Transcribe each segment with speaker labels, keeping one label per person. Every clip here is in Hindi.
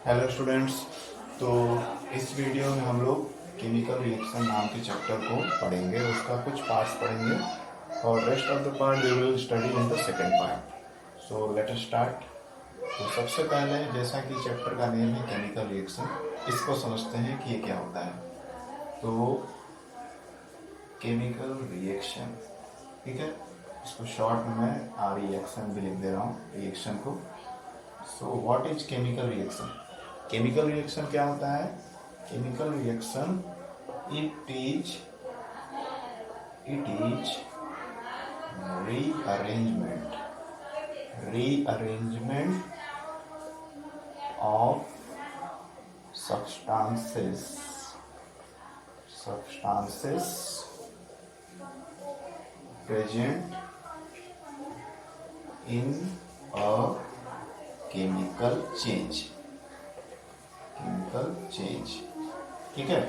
Speaker 1: Hello students. तो इस वीडियो में हम लोग केमिकल रिएक्शन नाम के चैप्टर को पढ़ेंगे, उसका कुछ पार्ट्स पढ़ेंगे और rest of the part we will study in the second part. So let us start. तो सबसे पहले, जैसा कि चैप्टर का नेम है केमिकल रिएक्शन, इसको समझते हैं कि ये क्या होता है। तो केमिकल रिएक्शन, ठीक है, इसको शॉर्ट में मैं रिएक्शन भी लिख दे रहा हूँ, रिएक्शन को। So what is chemical reaction? Chemical reaction क्या होता है? Chemical reaction it is rearrangement of substances present in a chemical change। ठीक है,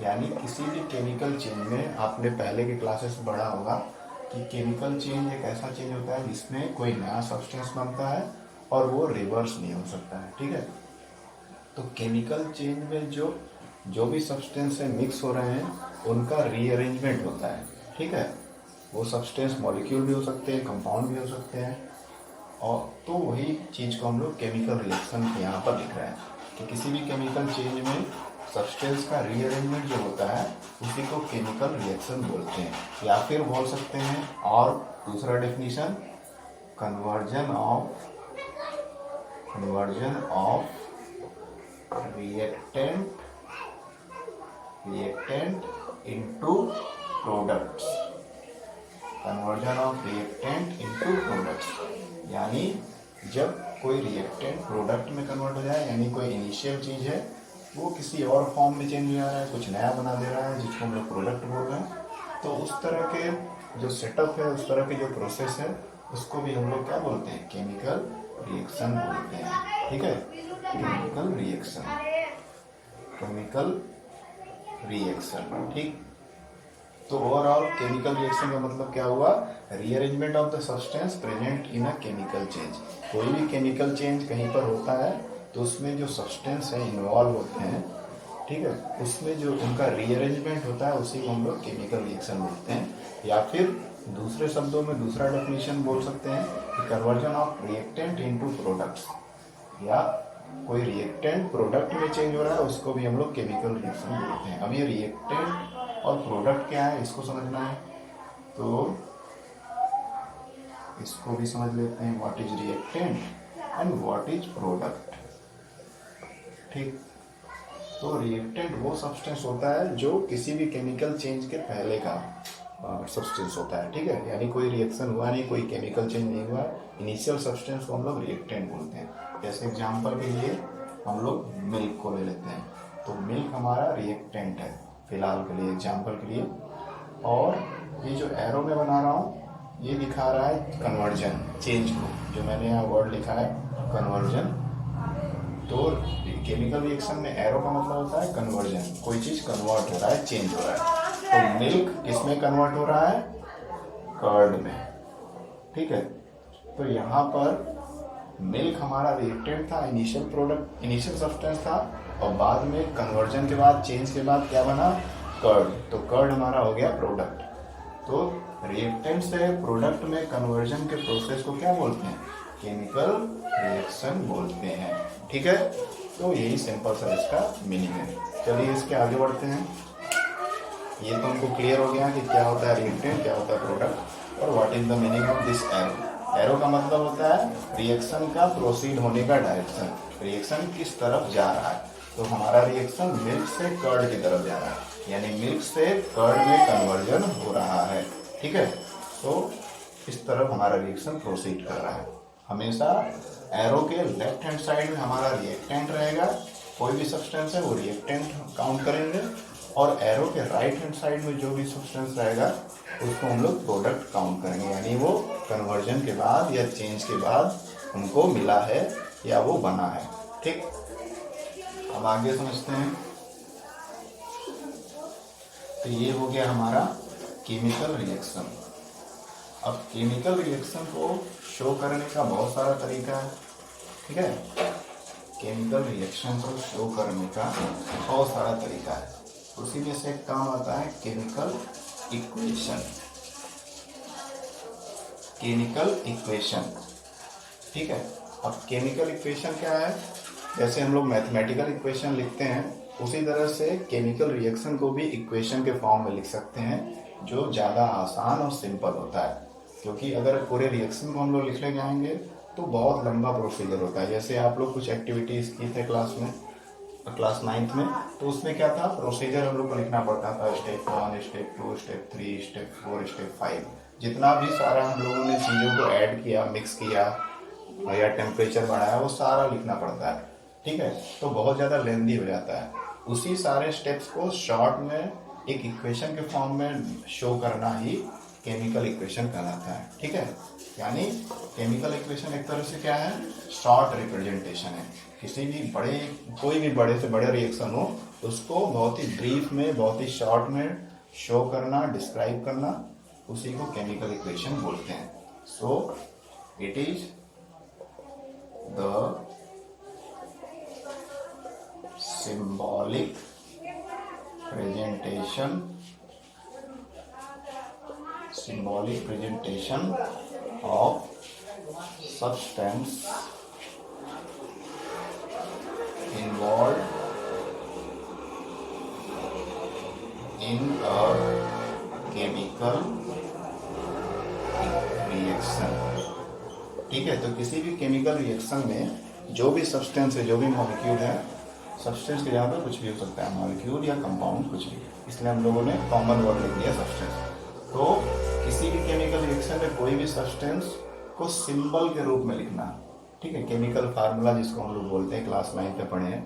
Speaker 1: यानी किसी भी केमिकल चेंज में आपने पहले के क्लासेस में पढ़ा होगा कि केमिकल चेंज एक ऐसा चेंज होता है जिसमें कोई नया सब्सटेंस बनता है और वो रिवर्स नहीं हो सकता है। ठीक है, तो केमिकल चेंज में जो भी सब्सटेंस है मिक्स हो रहे हैं उनका रीअरेंजमेंट होता है। ठीक है, वो सब्सटेंस मॉलिक्यूल भी हो सकते हैं, कंपाउंड भी हो सकते हैं, और तो वही चीज़ को हम लोग केमिकल रिएक्शन यहाँ पर लिख रहे हैं कि किसी भी केमिकल चेंज में सब्सटेंस का रीअरेंजमेंट जो होता है उसी को केमिकल रिएक्शन बोलते हैं, या फिर बोल सकते हैं, और दूसरा definition, conversion of reactant into products. Conversion of reactant into products, यानी जब कोई रिएक्टेंट प्रोडक्ट में कन्वर्ट हो जाए, यानी कोई इनिशियल चीज़ है वो किसी और फॉर्म में चेंज हो जा रहा है, कुछ नया बना दे रहा है जिसको हम लोग प्रोडक्ट बोल रहे हैं, तो उस तरह के जो सेटअप है, उस तरह की जो प्रोसेस है, उसको भी हम लोग क्या बोलते हैं? केमिकल रिएक्शन बोलते हैं। ठीक है, केमिकल रिएक्शन। ठीक, तो ओवरऑल केमिकल रिएक्शन का मतलब क्या हुआ? Rearrangement of the substance present in a chemical change. कोई भी केमिकल चेंज कहीं पर होता है तो उसमें जो सब्सटेंस है इन्वॉल्व होते हैं, ठीक है, उसमें जो उनका रीअरेंजमेंट होता है उसी को हम लोग केमिकल रिएक्शन बोलते हैं। या फिर दूसरे शब्दों में दूसरा डेफिनेशन बोल सकते हैं कि conversion of reactant into products, या कोई रिएक्टेंट प्रोडक्ट में चेंज हो रहा है उसको भी हम लोग केमिकल रिएक्शन बोलते हैं। अब ये रिएक्टेंट और प्रोडक्ट क्या है इसको समझना है, तो इसको भी समझ लेते हैं, what is reactant and what is product. ठीक, तो रिएक्टेंट वो सब्सटेंस होता है जो किसी भी केमिकल चेंज के पहले का सब्सटेंस होता है। ठीक है, यानी कोई रिएक्शन हुआ नहीं, कोई केमिकल चेंज नहीं हुआ, इनिशियल सब्सटेंस को हम लोग रिएक्टेंट बोलते हैं। जैसे एग्जांपल के लिए हम लोग मिल्क को ले लेते हैं, तो मिल्क हमारा रिएक्टेंट है फिलहाल के लिए, एग्जांपल के लिए। और ये जो एरो में बना रहा हूँ ये दिखा रहा है कन्वर्जन, चेंज को, जो मैंने यहाँ वर्ड लिखा है कन्वर्जन। तो केमिकल रिएक्शन में एरो का मतलब होता है कन्वर्जन, कोई चीज़ कन्वर्ट हो रहा है, चेंज हो रहा है। तो मिल्क किसमें कन्वर्ट हो रहा है? कर्ड में। ठीक है, तो यहाँ पर मिल्क हमारा रिएक्टेंट था, इनिशियल प्रोडक्ट, इनिशियल सब्सटेंस था, और बाद में कन्वर्जन के बाद, चेंज के बाद क्या बना? कर्ड। तो कर्ड हमारा हो गया प्रोडक्ट। तो रिएक्टेंट से प्रोडक्ट में कन्वर्जन के प्रोसेस को क्या बोलते हैं? केमिकल रिएक्शन बोलते हैं। ठीक है, तो यही सिंपल सा इसका मीनिंग है। चलिए इसके आगे बढ़ते हैं। ये तो हमको क्लियर हो गया कि क्या होता है रिएक्टेंट, क्या होता है प्रोडक्ट, और what is the meaning of this arrow. Arrow का मतलब होता है रिएक्शन का प्रोसीड होने का डायरेक्शन, रिएक्शन किस तरफ जा रहा है। तो हमारा रिएक्शन मिल्क से कर्ड की तरफ जा रहा है, यानी मिल्क से कर्ड में कन्वर्जन हो रहा है। ठीक है, तो इस तरफ हमारा रिएक्शन प्रोसीड कर रहा है। हमेशा एरो के लेफ्ट हैंड साइड में हमारा रिएक्टेंट रहेगा, कोई भी सब्सटेंस है वो रिएक्टेंट काउंट करेंगे, और एरो के राइट हैंड साइड में जो भी सब्सटेंस रहेगा उसको हम लोग प्रोडक्ट काउंट करेंगे, यानी वो कन्वर्जन के बाद या चेंज के बाद उनको मिला है या वो बना है। ठीक, अब आगे समझते हैं। तो ये हो गया हमारा केमिकल रिएक्शन। अब केमिकल रिएक्शन को शो करने का बहुत सारा तरीका है, ठीक है। केमिकल रिएक्शन को शो करने का बहुत सारा तरीका है। उसी में से एक काम आता है केमिकल इक्वेशन। केमिकल इक्वेशन, ठीक है। अब केमिकल इक्वेशन क्या है? जैसे हम लोग मैथमेटिकल इक्वेशन लिखते हैं, उसी तरह से केमिकल रिएक्शन को भी इक्वेशन के फॉर्म में लिख सकते हैं, जो ज़्यादा आसान और सिंपल होता है। क्योंकि अगर पूरे रिएक्शन को हम लोग लिखने जाएंगे तो बहुत लंबा प्रोसीजर होता है। जैसे आप लोग कुछ एक्टिविटीज़ की थे क्लास में, क्लास 9th में, तो उसमें क्या था, प्रोसीजर हम लोग को लिखना पड़ता था। Step 1, step 2, step 3, step 4, step 5, जितना भी सारा हम लोगों ने चीज़ों को ऐड किया, मिक्स किया या टेम्परेचर बढ़ाया, वो सारा लिखना पड़ता है, ठीक है। तो बहुत ज़्यादा लेंदी हो जाता है। उसी सारे स्टेप्स को शॉर्ट में एक इक्वेशन के फॉर्म में शो करना ही केमिकल इक्वेशन कहलाता है, ठीक है। यानी केमिकल इक्वेशन एक तरह से क्या है, शॉर्ट रिप्रेजेंटेशन है। किसी भी बड़े, कोई भी बड़े से बड़े रिएक्शन हो, उसको बहुत ही ब्रीफ में, बहुत ही शॉर्ट में शो करना, डिस्क्राइब करना, उसी को केमिकल इक्वेशन बोलते हैं। So it is the symbolic presentation of substance involved in a chemical reaction, ठीक है। तो किसी भी केमिकल रिएक्शन में जो भी सब्सटेंस है, जो भी मॉलिक्यूल है, सब्सटेंस के जगह पे कुछ भी हो सकता है, मॉलिक्यूल या कंपाउंड, कुछ भी, इसलिए हम लोगों ने कॉमन वर्ड लिख दिया सब्सटेंस। तो किसी भी केमिकल रिएक्शन में कोई भी सब्सटेंस को सिंबल के रूप में लिखना, ठीक है। केमिकल फार्मूला जिसको हम लोग बोलते हैं, क्लास 9 पे पढ़े हैं,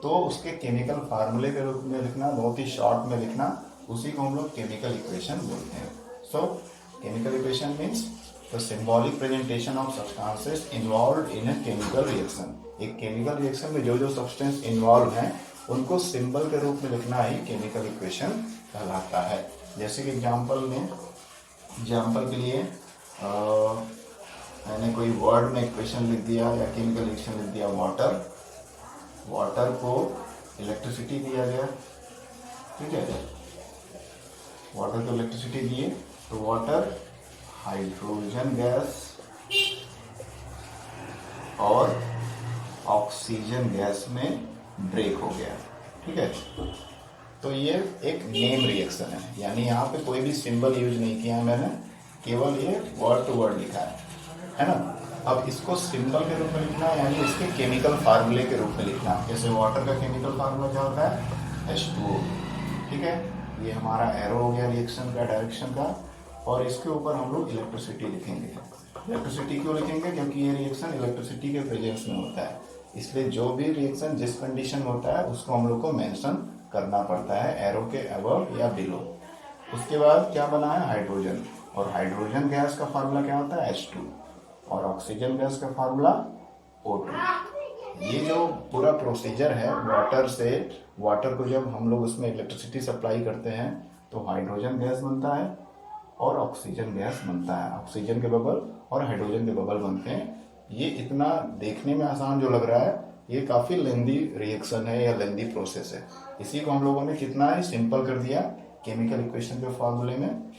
Speaker 1: तो उसके केमिकल फार्मूले के रूप में लिखना, बहुत ही शॉर्ट में लिखना, उसी को हम लोग केमिकल इक्वेशन बोलते हैं। सो chemical equation means the symbolic presentation of substances involve in a chemical reaction. एक केमिकल रिएक्शन में जो जो सब्सटेंस इन्वॉल्व हैं, उनको सिंबल के रूप में लिखना ही केमिकल इक्वेशन कहलाता है। जैसे कि एग्जाम्पल के लिए मैंने कोई वर्ड में इक्वेशन लिख दिया या केमिकल रिएक्शन लिख दिया, वाटर को इलेक्ट्रिसिटी दिया गया, ठीक है। वाटर को इलेक्ट्रिसिटी दिए तो वाटर हाइड्रोजन गैस और ऑक्सीजन गैस में ब्रेक हो गया, ठीक है। तो ये एक नेम रिएक्शन है, यानी यहाँ पे कोई भी सिंबल यूज नहीं किया है मैंने, केवल ये वर्ड टू वर्ड लिखा है ना। अब इसको सिंबल के रूप में लिखना, यानी इसके केमिकल फार्मूले के रूप में लिखना। जैसे वाटर का केमिकल फार्मूला क्या होता है, H2O, ठीक है। ये हमारा एरो हो गया रिएक्शन का, डायरेक्शन का, और इसके ऊपर हम लोग इलेक्ट्रिसिटी लिखेंगे। इलेक्ट्रिसिटी क्यों लिखेंगे? क्योंकि ये रिएक्शन इलेक्ट्रिसिटी के प्रेजेंस में होता है, इसलिए जो भी रिएक्शन जिस कंडीशन में होता है उसको हम लोग को मेंशन करना पड़ता है, एरो के अबव या बिलो। उसके बाद क्या बना है, हाइड्रोजन, और हाइड्रोजन गैस का फार्मूला क्या होता है, H2, और ऑक्सीजन गैस का फार्मूला O2। ये जो पूरा प्रोसीजर है, वाटर को जब हम लोग उसमें इलेक्ट्रिसिटी सप्लाई करते हैं तो हाइड्रोजन गैस बनता है और ऑक्सीजन गैस बनता है। ऑक्सीजन के बबल और हाइड्रोजन के बबल बनते हैं। ये इतना देखने में आसान जो लग रहा है, ये काफ़ी लेंदी रिएक्शन है या लेंदी प्रोसेस है। इसी को हम लोगों ने कितना ही सिंपल कर दिया केमिकल इक्वेशन के फॉर्मूले में,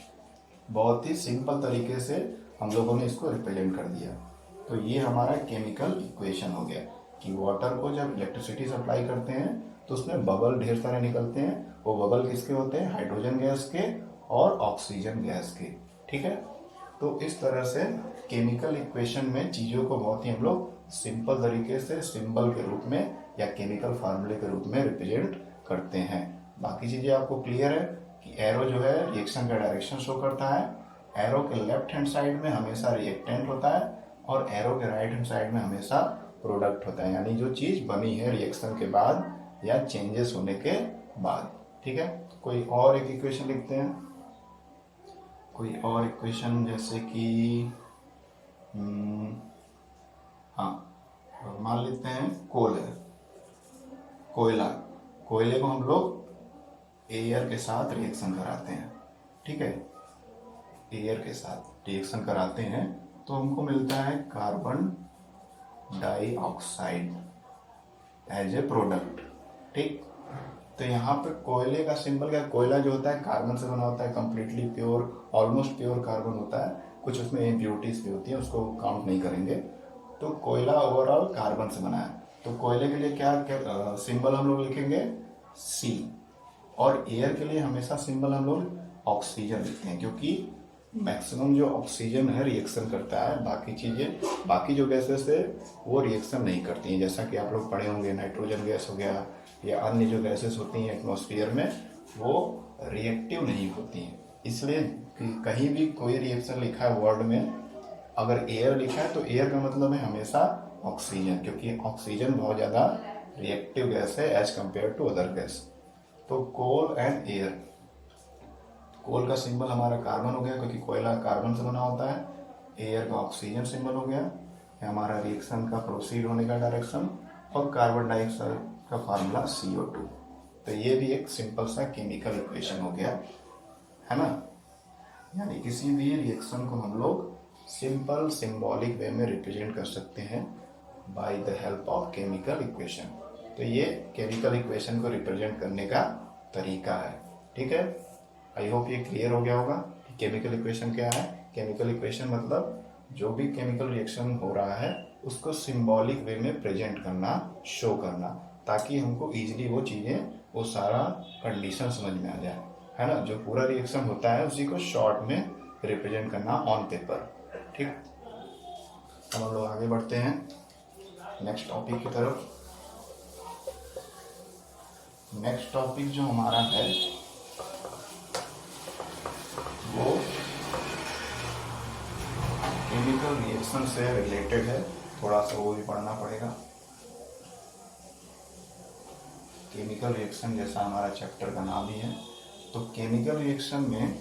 Speaker 1: बहुत ही सिंपल तरीके से हम लोगों ने इसको रिप्रेजेंट कर दिया। तो ये हमारा केमिकल इक्वेशन हो गया कि वाटर को जब इलेक्ट्रिसिटी सप्लाई करते हैं तो उसमें बबल ढेर सारे निकलते हैं। वो बबल किसके होते हैं, हाइड्रोजन गैस के और ऑक्सीजन गैस के, ठीक है। तो इस तरह से केमिकल इक्वेशन में चीज़ों को बहुत ही हम लोग सिंपल तरीके से सिंबल के रूप में या केमिकल फार्मूले के रूप में रिप्रेजेंट करते हैं। बाकी चीज़ें आपको क्लियर है कि एरो जो है रिएक्शन का डायरेक्शन शो करता है। एरो के लेफ्ट हैंड साइड में हमेशा रिएक्टेंट होता है और एरो के राइट हैंड साइड में हमेशा प्रोडक्ट होता है, यानी जो चीज़ बनी है रिएक्शन के बाद या चेंजेस होने के बाद, ठीक है। कोई और एक इक्वेशन लिखते हैं, कोई और इक्वेशन, जैसे कि हाँ, मान लेते हैं कोयले को हम लोग एयर के साथ रिएक्शन कराते हैं, ठीक है। एयर के साथ रिएक्शन कराते हैं तो हमको मिलता है carbon dioxide, as a product. ठीक, तो यहाँ पे कोयले का सिंबल क्या, कोयला जो होता है कार्बन से बना होता है, completely pure, almost pure carbon होता है, कुछ उसमें इम्प्योरिटीज भी होती है, उसको काउंट नहीं करेंगे। तो कोयला ओवरऑल कार्बन से बना है, तो कोयले के लिए क्या, क्या सिंबल हम लोग लिखेंगे, सी। और एयर के लिए हमेशा सिंबल हम लोग ऑक्सीजन लिखते हैं, क्योंकि मैक्सिमम जो ऑक्सीजन है रिएक्शन करता है, बाकी चीजें, बाकी जो गैसेस है वो रिएक्शन नहीं करती हैं। जैसा कि आप लोग पढ़े होंगे, नाइट्रोजन गैस हो गया या अन्य जो गैसेस होती हैं एटमॉस्फेयर में, वो रिएक्टिव नहीं होती हैं। इसलिए कहीं भी कोई रिएक्शन लिखा है वर्ड में, अगर एयर लिखा है तो एयर का मतलब है हमेशा ऑक्सीजन, क्योंकि ऑक्सीजन बहुत ज़्यादा रिएक्टिव गैस है as compare to other gas. तो कोल एंड एयर, कोल का सिंबल हमारा कार्बन हो गया, क्योंकि कोयला कार्बन से बना होता है। एयर का ऑक्सीजन सिंबल हो गया, ये हमारा रिएक्शन का प्रोसीड होने का डायरेक्शन। और कार्बन डाइऑक्साइड का फार्मूला CO2। तो ये भी एक सिंपल सा केमिकल इक्वेशन हो गया, है ना। यानी किसी भी रिएक्शन को हम लोग सिंपल सिंबॉलिक वे में रिप्रेजेंट कर सकते हैं by the help of chemical equation. तो ये केमिकल इक्वेशन को रिप्रेजेंट करने का तरीका है। ठीक है, आई होप ये क्लियर हो गया होगा कि केमिकल इक्वेशन क्या है। केमिकल इक्वेशन मतलब जो भी केमिकल रिएक्शन हो रहा है उसको सिंबॉलिक वे में प्रेजेंट करना, शो करना, ताकि हमको इजीली वो चीज़ें, वो सारा कंडीशन समझ में आ जाए, है ना। जो पूरा रिएक्शन होता है उसी को शॉर्ट में रिप्रेजेंट करना ऑन पेपर। ठीक, अब हम लोग आगे बढ़ते हैं नेक्स्ट टॉपिक की तरफ। नेक्स्ट टॉपिक जो हमारा है वो केमिकल रिएक्शन से रिलेटेड है, थोड़ा सा वो भी पढ़ना पड़ेगा। केमिकल रिएक्शन जैसा हमारा चैप्टर का नाम ही है, तो केमिकल रिएक्शन में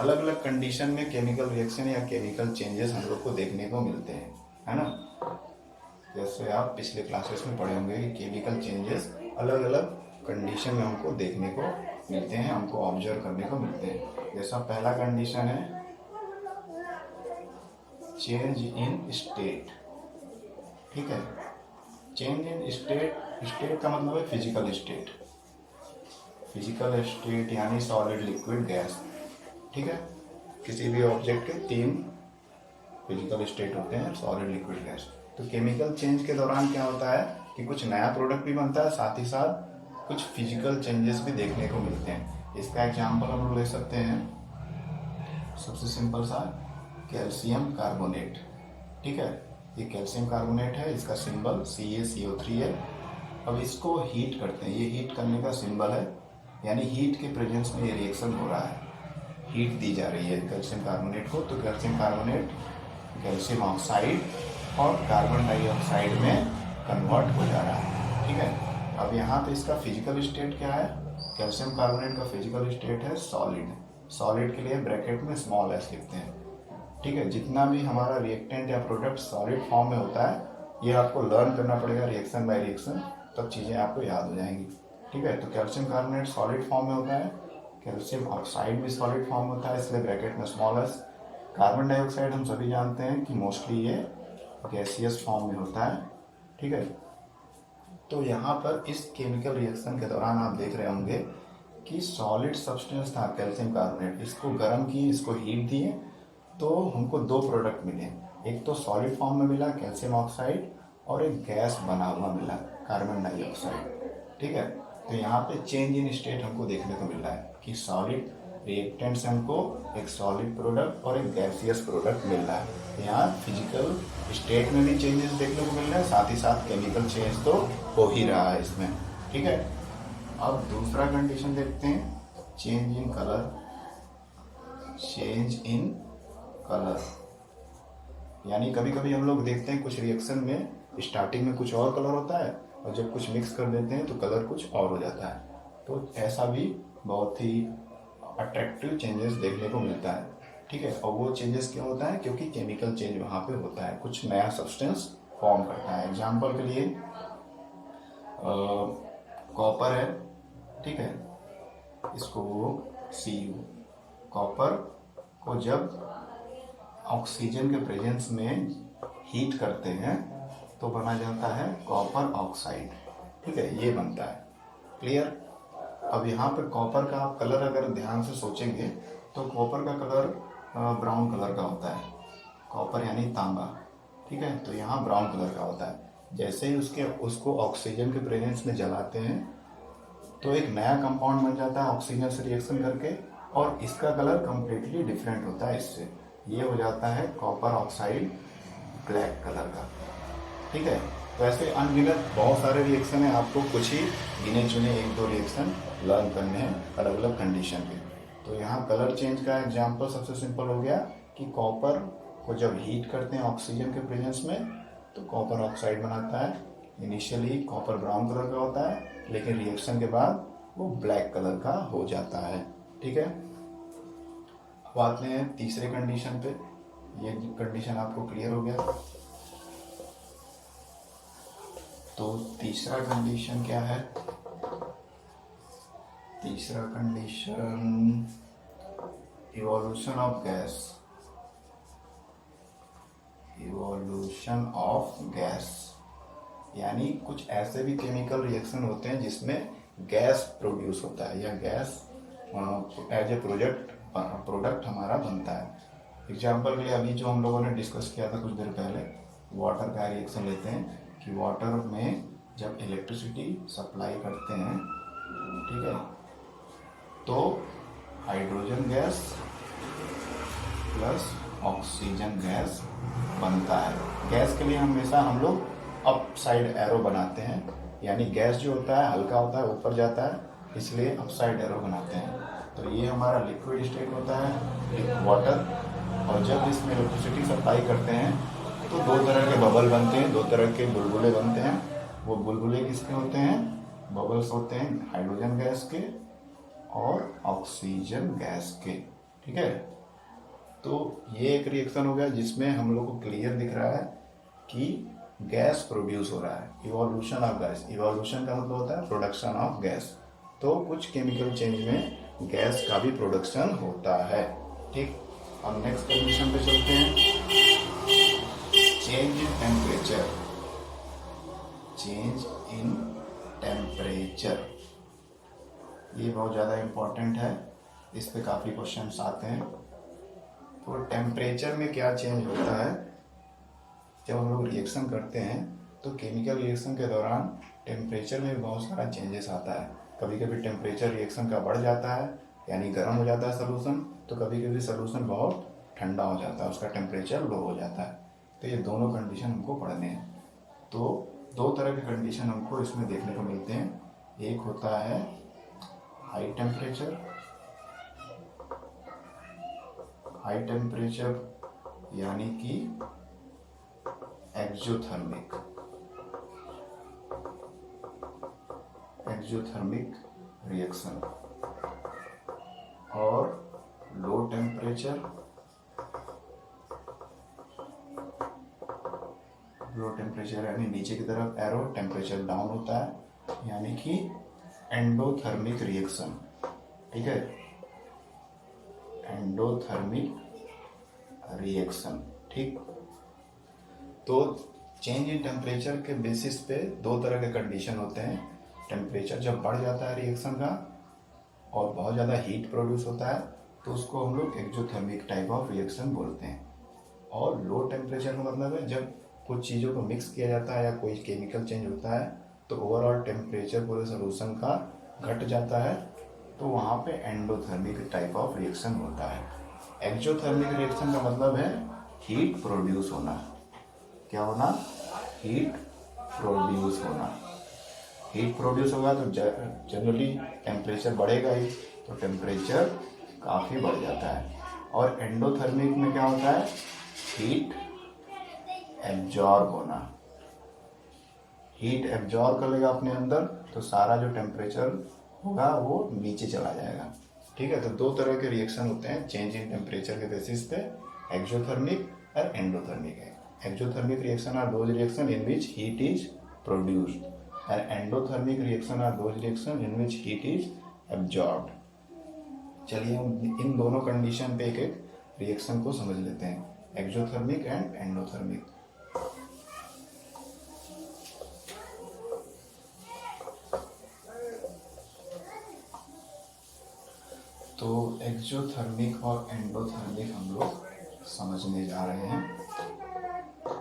Speaker 1: अलग अलग कंडीशन में केमिकल रिएक्शन या केमिकल चेंजेस हम लोग को देखने को मिलते हैं, है ना। जैसे आप पिछले क्लासेस में पढ़े होंगे कि केमिकल चेंजेस अलग अलग कंडीशन में हमको देखने को मिलते हैं, हमको ऑब्जर्व करने को मिलते हैं। जैसा पहला कंडीशन है चेंज इन स्टेट। ठीक है, चेंज इन स्टेट, स्टेट का मतलब है फिजिकल स्टेट। फिजिकल स्टेट यानी सॉलिड, लिक्विड, गैस। ठीक है, किसी भी ऑब्जेक्ट के 3 फिजिकल स्टेट होते हैं, सॉलिड, लिक्विड, गैस। तो केमिकल चेंज के दौरान क्या होता है कि कुछ नया प्रोडक्ट भी बनता है, साथ ही साथ कुछ फिजिकल चेंजेस भी देखने को मिलते हैं। इसका एग्जाम्पल हम लोग ले सकते हैं, सबसे सिंपल सा कैल्शियम कार्बोनेट। ठीक है, ये कैल्शियम कार्बोनेट है, इसका सिंबल CaCO3 है। अब इसको हीट करते हैं, ये हीट करने का सिंबल है, यानी हीट के प्रेजेंस में ये रिएक्शन हो रहा है, हीट दी जा रही है कैल्शियम कार्बोनेट को। तो कैल्शियम कार्बोनेट कैल्शियम ऑक्साइड और कार्बन डाइऑक्साइड में कन्वर्ट हो जा रहा है। ठीक है, अब यहाँ पे इसका फिजिकल स्टेट क्या है, कैल्शियम कार्बोनेट का फिजिकल स्टेट है सॉलिड। सॉलिड के लिए ब्रैकेट में स्मॉल s लिखते हैं। ठीक है, जितना भी हमारा रिएक्टेंट या प्रोडक्ट सॉलिड फॉर्म में होता है, ये आपको लर्न करना पड़ेगा रिएक्शन बाय रिएक्शन, तब चीज़ें आपको याद हो जाएंगी। ठीक है, तो कैल्शियम कार्बोनेट सॉलिड फॉर्म में होता है, कैल्शियम ऑक्साइड भी सॉलिड फॉर्म होता है, इसलिए ब्रैकेट में स्मॉल s। कार्बन डाइऑक्साइड हम सभी जानते हैं कि मोस्टली ये गैसियस फॉर्म में होता है। ठीक है, तो यहाँ पर इस केमिकल रिएक्शन के दौरान आप देख रहे होंगे कि सॉलिड सब्सटेंस था कैल्शियम कार्बोनेट, इसको गर्म किए, इसको हीट दिए, तो हमको 2 प्रोडक्ट मिले। एक तो सॉलिड फॉर्म में मिला कैल्शियम ऑक्साइड, और एक गैस बना हुआ मिला कार्बन डाइऑक्साइड। ठीक है, तो यहाँ पे चेंज इन स्टेट हमको देखने को मिल रहा है कि सॉलिड रिएक्टेंट से हमको एक सॉलिड प्रोडक्ट और एक गैसियस प्रोडक्ट मिल रहा है। यहाँ फिजिकल स्टेट में भी चेंजेस देखने को मिल रहे हैं, साथ ही साथ केमिकल चेंज तो हो ही रहा है इसमें। ठीक है, अब दूसरा कंडीशन देखते हैं, change in colour. Change in colour यानी कभी कभी हम लोग देखते हैं कुछ रिएक्शन में स्टार्टिंग में कुछ और कलर होता है, और जब कुछ मिक्स कर देते हैं तो कलर कुछ और हो जाता है। तो ऐसा भी बहुत ही अट्रैक्टिव चेंजेस देखने को मिलता है। ठीक है, और वो चेंजेस क्यों होता है, क्योंकि केमिकल चेंज वहाँ पे होता है, कुछ नया सब्सटेंस फॉर्म करता है। एग्जाम्पल के लिए कॉपर है। ठीक है, इसको Cu, कॉपर को जब ऑक्सीजन के प्रेजेंस में हीट करते हैं तो बना जाता है कॉपर ऑक्साइड। ठीक है, ये बनता है। क्लियर। अब यहाँ पे कॉपर का आप कलर अगर ध्यान से सोचेंगे तो कॉपर का कलर ब्राउन कलर का होता है। कॉपर यानी तांबा, ठीक है, तो यहाँ ब्राउन कलर का होता है। जैसे ही उसको ऑक्सीजन के प्रेजेंस में जलाते हैं तो एक नया कंपाउंड बन जाता है ऑक्सीजन से रिएक्शन करके, और इसका कलर कंप्लीटली डिफरेंट होता है इससे। ये हो जाता है कॉपर ऑक्साइड ब्लैक कलर का। ठीक है, तो ऐसे अनगिनत बहुत सारे रिएक्शन हैं, आपको कुछ ही गिने चुने 1-2 रिएक्शन लर्न करने हैं अलग अलग कंडीशन के। तो यहाँ कलर चेंज का एग्जाम्पल सबसे सिंपल हो गया कि कॉपर को जब हीट करते हैं ऑक्सीजन के प्रेजेंस में तो कॉपर ऑक्साइड बनाता है। इनिशियली कॉपर ब्राउन कलर का होता है, लेकिन रिएक्शन के बाद वो ब्लैक कलर का हो जाता है। ठीक है, अब आते हैं तीसरे कंडीशन पे। ये कंडीशन आपको क्लियर हो गया। तो तीसरा कंडीशन क्या है? तीसरा condition evolution of gas. Evolution of gas यानी कुछ ऐसे भी केमिकल रिएक्शन होते हैं जिसमें गैस प्रोड्यूस होता है या गैस एज ए प्रोडक्ट हमारा बनता है। एग्जाम्पल के लिए अभी जो हम लोगों ने डिस्कस किया था कुछ देर पहले, वाटर का रिएक्शन लेते हैं कि वाटर में जब इलेक्ट्रिसिटी सप्लाई करते हैं, ठीक है, तो hydrogen gas plus oxygen gas बनता है। गैस के लिए हमेशा हम लोग अप साइड एरो बनाते हैं, यानी गैस जो होता है हल्का होता है, ऊपर जाता है, इसलिए अप साइड एरो बनाते हैं। तो ये हमारा लिक्विड स्टेट होता है वाटर, और जब इसमें इलेक्ट्रिसिटी सप्लाई करते हैं तो 2 तरह के बबल बनते हैं, 2 तरह के बुलबुले बनते हैं। वो बुलबुले किसके होते हैं? बबल्स होते हैं हाइड्रोजन गैस के और ऑक्सीजन गैस के। ठीक है, तो ये एक रिएक्शन हो गया जिसमें हम लोग को क्लियर दिख रहा है कि गैस प्रोड्यूस हो रहा है। इवोल्यूशन ऑफ गैस, इवोल्यूशन का मतलब होता है प्रोडक्शन ऑफ गैस। तो कुछ केमिकल चेंज में गैस का भी प्रोडक्शन होता है। ठीक, अब नेक्स्ट कंडीशन पे चलते हैं। Change in temperature. Change in temperature ये बहुत ज़्यादा इम्पोर्टेंट है, इस पे काफ़ी क्वेश्चंस आते हैं। तो टेम्परेचर में क्या चेंज होता है? जब हम लोग रिएक्शन करते हैं तो केमिकल रिएक्शन के दौरान टेम्परेचर में बहुत सारा चेंजेस आता है। कभी कभी टेम्परेचर रिएक्शन का बढ़ जाता है, यानी गर्म हो जाता है सोल्यूशन, तो कभी कभी सोल्यूशन बहुत ठंडा हो जाता है, उसका टेम्परेचर लो हो जाता है। तो ये दोनों कंडीशन हमको पढ़ने हैं। तो 2 तरह के कंडीशन हमको इसमें देखने को मिलते हैं। एक होता है हाई टेम्परेचर, हाई टेम्परेचर यानी कि एक्सोथर्मिक, एक्सोथर्मिक रिएक्शन, और लो टेम्परेचर, लो टेम्परेचर यानी नीचे की तरफ एरो टेम्परेचर डाउन होता है, यानी कि एंडोथर्मिक रिएक्शन। ठीक है, एंडोथर्मिक रिएक्शन। ठीक, तो चेंज इन टेम्परेचर के बेसिस पे 2 तरह के कंडीशन होते हैं। टेम्परेचर जब बढ़ जाता है रिएक्शन का और बहुत ज़्यादा हीट प्रोड्यूस होता है तो उसको हम लोग एक्सोथर्मिक टाइप ऑफ रिएक्शन बोलते हैं। और लो टेम्परेचर का मतलब है जब कुछ चीज़ों को मिक्स किया जाता है या कोई केमिकल चेंज होता है तो ओवरऑल टेम्परेचर पूरे सोल्यूशन का घट जाता है, तो वहाँ पे एंडोथर्मिक टाइप ऑफ रिएक्शन होता है। एक्सोथर्मिक रिएक्शन का मतलब है हीट प्रोड्यूस होना। क्या होना? हीट प्रोड्यूस होना। हीट प्रोड्यूस होगा तो जनरली टेम्परेचर बढ़ेगा ही, तो टेम्परेचर काफ़ी बढ़ जाता है। और एंडोथर्मिक में क्या होता है? हीट एब्जॉर्ब होना। हीट एब्जॉर्ब कर लेगा अपने अंदर तो सारा जो टेम्परेचर होगा वो नीचे चला जाएगा। ठीक है, तो 2 तरह के रिएक्शन होते हैं चेंज इन टेम्परेचर के बेसिस पे, एक्सोथर्मिक और एंडोथर्मिक है। Exothermic reaction are those reaction in which heat is produced, and endothermic reaction are those reaction in which heat is absorbed. चलिए हम इन दोनों कंडीशन पे एक एक रिएक्शन को समझ लेते हैं, एक्सोथर्मिक एंड एंडोथर्मिक। तो एक्सोथर्मिक और एंडोथर्मिक हम लोग समझने जा रहे हैं।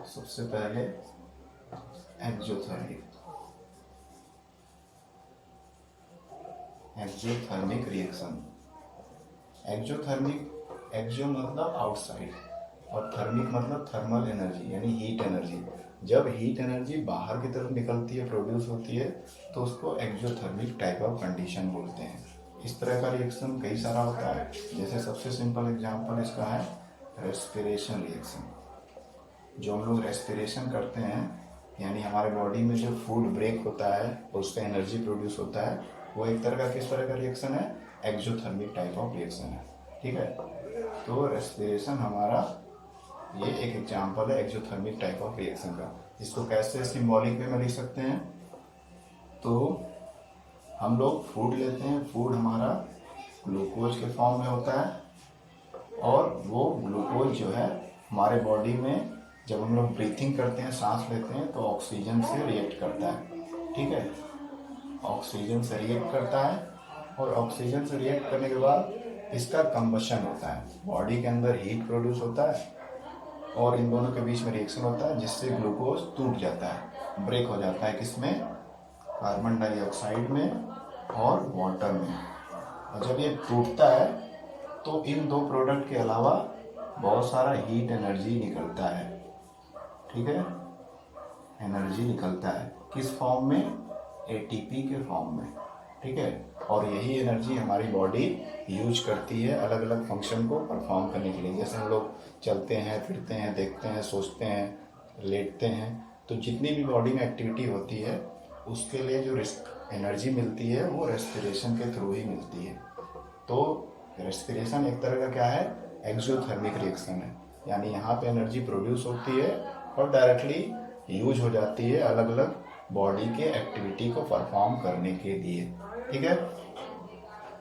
Speaker 1: सबसे पहले एक्सोथर्मिक रिएक्शन। एक्सो मतलब आउटसाइड और थर्मिक मतलब थर्मल एनर्जी यानी हीट एनर्जी। जब हीट एनर्जी बाहर की तरफ निकलती है, प्रोड्यूस होती है, तो उसको एक्सोथर्मिक टाइप ऑफ कंडीशन बोलते हैं। इस तरह का रिएक्शन कई सारा होता है। जैसे सबसे सिंपल एग्जांपल इसका है रेस्पिरेशन रिएक्शन। जो हम लोग रेस्पिरेशन करते हैं यानी हमारे बॉडी में जो फूड ब्रेक होता है उससे एनर्जी प्रोड्यूस होता है, वो एक तरह का किस तरह का रिएक्शन है? एक्सोथर्मिक टाइप ऑफ रिएक्शन है। ठीक है, तो रेस्पिरेशन हमारा ये एक एग्जांपल है एक्सोथर्मिक टाइप ऑफ रिएक्शन का। इसको कैसे सिंबॉलिक वे में लिख सकते हैं? तो हम लोग फूड लेते हैं, फूड हमारा ग्लूकोज के फॉर्म में होता है और वो ग्लूकोज जो है हमारे बॉडी में जब हम लोग ब्रीथिंग करते हैं, सांस लेते हैं, तो ऑक्सीजन से रिएक्ट करता है। ठीक है, ऑक्सीजन से रिएक्ट करता है और ऑक्सीजन से रिएक्ट करने के बाद इसका कंबशन होता है, बॉडी के अंदर हीट प्रोड्यूस होता है और इन दोनों के बीच में रिएक्शन होता है जिससे ग्लूकोज टूट जाता है, ब्रेक हो जाता है। किसमें? कार्बन डाइऑक्साइड में और वाटर में। और जब ये टूटता है तो इन दो प्रोडक्ट के अलावा बहुत सारा हीट एनर्जी निकलता है। ठीक है, एनर्जी निकलता है किस फॉर्म में? एटीपी के फॉर्म में। ठीक है, और यही एनर्जी हमारी बॉडी यूज करती है अलग अलग फंक्शन को परफॉर्म करने के लिए। जैसे हम लोग चलते हैं, फिरते हैं, देखते हैं, सोचते हैं, लेटते हैं, तो जितनी भी बॉडी में एक्टिविटी होती है उसके लिए जो एनर्जी मिलती है वो रेस्पिरेशन के थ्रू ही मिलती है। तो रेस्पिरेशन एक तरह का क्या है? एक्सोथर्मिक रिएक्शन है, यानी यहाँ पे एनर्जी प्रोड्यूस होती है और डायरेक्टली यूज हो जाती है अलग अलग बॉडी के एक्टिविटी को परफॉर्म करने के लिए। ठीक है,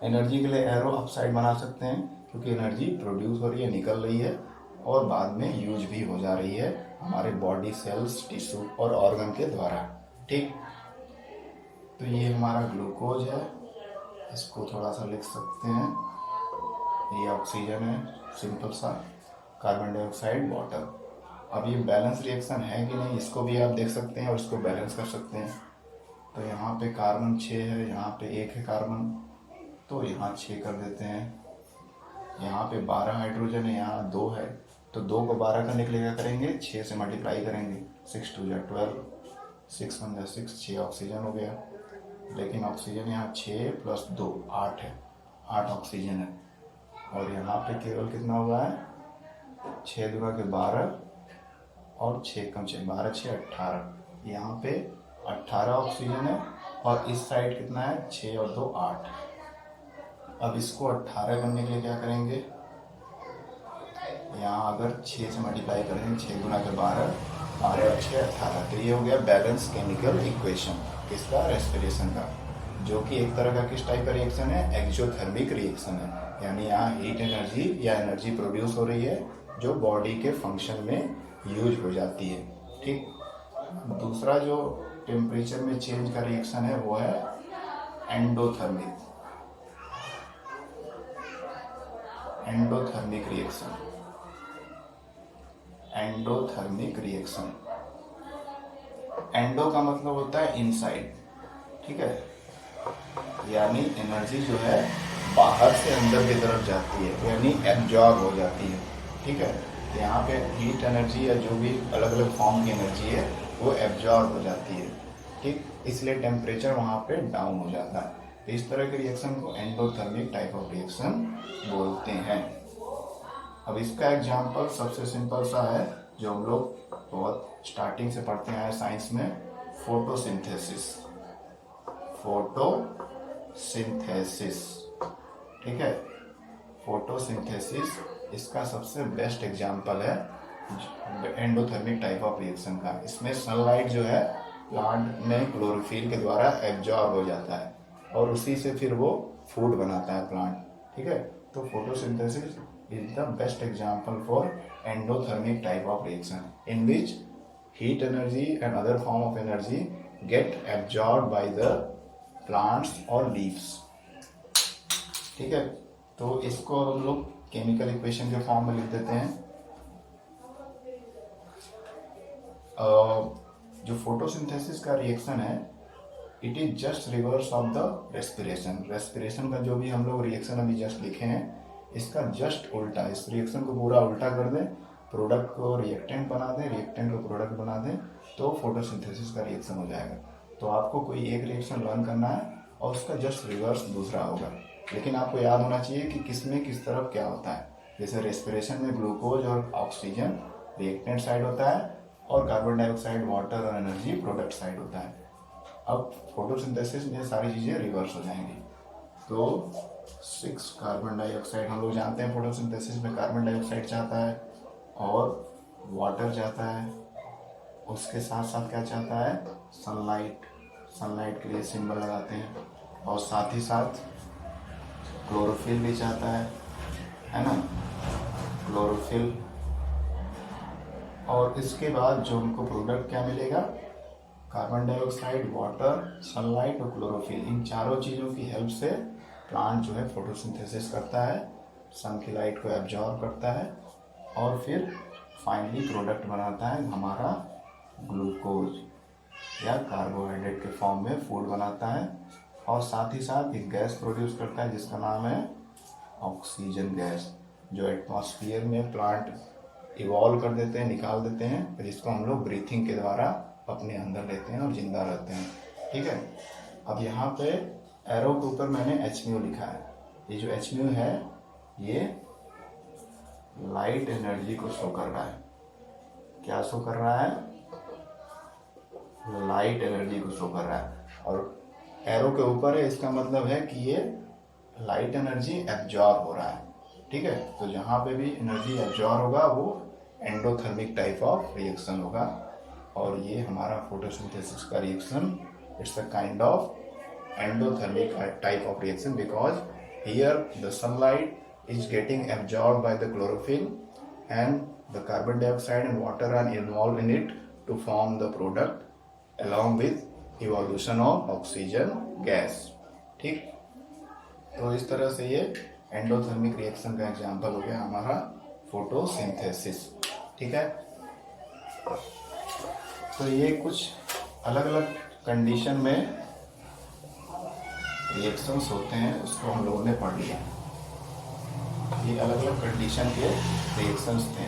Speaker 1: एनर्जी के लिए एरो अपसाइड बना सकते हैं क्योंकि एनर्जी प्रोड्यूस हो रही है, निकल रही है और बाद में यूज भी हो जा रही है हमारे बॉडी सेल्स, टिश्यू और ऑर्गन के द्वारा। ठीक, तो ये हमारा ग्लूकोज है, इसको थोड़ा सा लिख सकते हैं। ये ऑक्सीजन है, सिंपल सा, कार्बन डाइऑक्साइड, वाटर। अब ये बैलेंस रिएक्शन है कि नहीं इसको भी आप देख सकते हैं और इसको बैलेंस कर सकते हैं। तो यहाँ पे कार्बन 6 है, यहाँ पे 1 है कार्बन, तो यहाँ 6 कर देते हैं। यहाँ पे 12 हाइड्रोजन है, यहाँ 2 है, तो 2 को 12 करने के लिए क्या करेंगे? 6 से मल्टीप्लाई करेंगे। 6 2 12, 6 1 6, 6 ऑक्सीजन हो गया। लेकिन ऑक्सीजन यहाँ 6 + 2 8 है, 8 ऑक्सीजन है। और यहाँ पे केवल कितना हुआ है? 6 दूना के 12 और 6 कम 6, 12 6 18। यहाँ पे 18 ऑक्सीजन है और इस साइड कितना है? 6 और 2 8। अब इसको 18 करने के लिए क्या करेंगे? यहाँ अगर 6 से मल्टीप्लाई करेंगे, 6 गुना के 12, 12 और 6 18। तो ये हो गया बैलेंस केमिकल इक्वेशन किसका? रेस्पिरेशन का, जो कि एक तरह का किस टाइप का रिएक्शन है? एक्सोथर्मिक रिएक्शन है, यानी यहाँ हीट एनर्जी या एनर्जी प्रोड्यूस हो रही है जो बॉडी के फंक्शन में यूज हो जाती है। ठीक, दूसरा जो टेम्परेचर में चेंज का रिएक्शन है वो है endothermic reaction. Endothermic reaction, endo का मतलब होता है इनसाइड। ठीक है, यानी एनर्जी जो है बाहर से अंदर की तरफ जाती है, यानी एब्जॉर्ब हो जाती है। ठीक है, यहाँ पे हीट एनर्जी या जो भी अलग अलग फॉर्म की एनर्जी है वो एब्जॉर्ब हो जाती है। ठीक, इसलिए टेम्परेचर वहाँ पे डाउन हो जाता है। तो इस तरह के रिएक्शन को एंडोथर्मिक टाइप ऑफ रिएक्शन बोलते हैं। अब इसका एग्जाम्पल सबसे सिंपल सा है जो हम लोग बहुत स्टार्टिंग से पढ़ते हैं साइंस में, फोटोसिंथेसिस। ठीक है, फोटोसिंथेसिस इसका सबसे बेस्ट एग्जाम्पल है एंडोथर्मिक टाइप ऑफ रिएक्शन का। इसमें सनलाइट जो है प्लांट में क्लोरोफिल के द्वारा एब्जॉर्ब हो जाता है और उसी से फिर वो फूड बनाता है प्लांट। ठीक है, तो photosynthesis is the best example for endothermic type of reaction in which heat energy and other form of energy get absorbed by the plants or leaves. ठीक है, तो इसको हम लोग केमिकल इक्वेशन के फॉर्म में लिख देते हैं। जो फोटोसिंथेसिस का रिएक्शन है, it is just reverse of the respiration. Respiration का जो भी हम लोग रिएक्शन अभी जस्ट लिखे हैं, इसका जस्ट उल्टा, इस रिएक्शन को पूरा उल्टा कर दें, प्रोडक्ट को रिएक्टेंट बना दें, रिएक्टेंट को प्रोडक्ट बना दें, तो फोटोसिंथेसिस का रिएक्शन हो जाएगा। तो आपको कोई एक रिएक्शन लर्न करना है और उसका जस्ट रिवर्स दूसरा होगा, लेकिन आपको याद होना चाहिए कि किसमें किस तरफ क्या होता है। जैसे रेस्पिरेशन में ग्लूकोज और ऑक्सीजन रिएक्टेंट साइड होता है और कार्बन डाइऑक्साइड, वाटर और एनर्जी प्रोडक्ट साइड होता है। अब फोटोसिंथेसिस में सारी चीज़ें रिवर्स हो जाएंगी। तो 6 कार्बन डाइऑक्साइड, हम लोग जानते हैं फोटोसिंथेसिस में कार्बन डाइऑक्साइड चाहता है और वाटर चाहता है, उसके साथ साथ क्या चाहता है, सनलाइट। सनलाइट के लिए सिंबल लगाते हैं, और साथ ही साथ क्लोरोफिल भी चाहता है ना, क्लोरोफिल। और इसके बाद जो उनको प्रोडक्ट क्या मिलेगा, कार्बन डाइऑक्साइड, वाटर, सनलाइट और क्लोरोफिल। इन चारों चीज़ों की हेल्प से प्लांट जो है फोटोसिंथेसिस करता है, सन की लाइट को एब्जॉर्ब करता है और फिर फाइनली प्रोडक्ट बनाता है, हमारा ग्लूकोज या कार्बोहाइड्रेट के फॉर्म में फूड बनाता है। और साथ ही साथ एक गैस प्रोड्यूस करता है जिसका नाम है ऑक्सीजन गैस, जो एटमॉस्फेयर में प्लांट इवॉल्व कर देते हैं, निकाल देते हैं, फिर इसको हम लोग ब्रीथिंग के द्वारा अपने अंदर लेते हैं और जिंदा रहते हैं। ठीक है। अब यहाँ पे एरो के ऊपर मैंने Hμ लिखा है। ये जो Hμ है, ये लाइट एनर्जी को शो कर रहा है। क्या शो कर रहा है, लाइट एनर्जी को शो कर रहा है। और एरो के ऊपर है, इसका मतलब है कि ये लाइट एनर्जी एब्जॉर्ब हो रहा है। ठीक है। तो जहाँ पे भी एनर्जी एब्जॉर्ब होगा वो एंडोथर्मिक टाइप ऑफ रिएक्शन होगा। और ये हमारा फोटोसिंथेसिस का reaction, it's a kind of endothermic type of reaction, because here the sunlight is getting absorbed by the chlorophyll and the carbon dioxide and water are involved in it to form the product along with evolution of oxygen gas. ठीक। तो इस तरह से ये एंडोथर्मिक रिएक्शन का एग्जांपल हो गया हमारा फोटोसिंथेसिस। ठीक है। तो ये कुछ अलग अलग कंडीशन में रिएक्शंस होते हैं, उसको हम लोगों ने पढ़ लिया। ये अलग अलग कंडीशन के रिएक्शंस थे।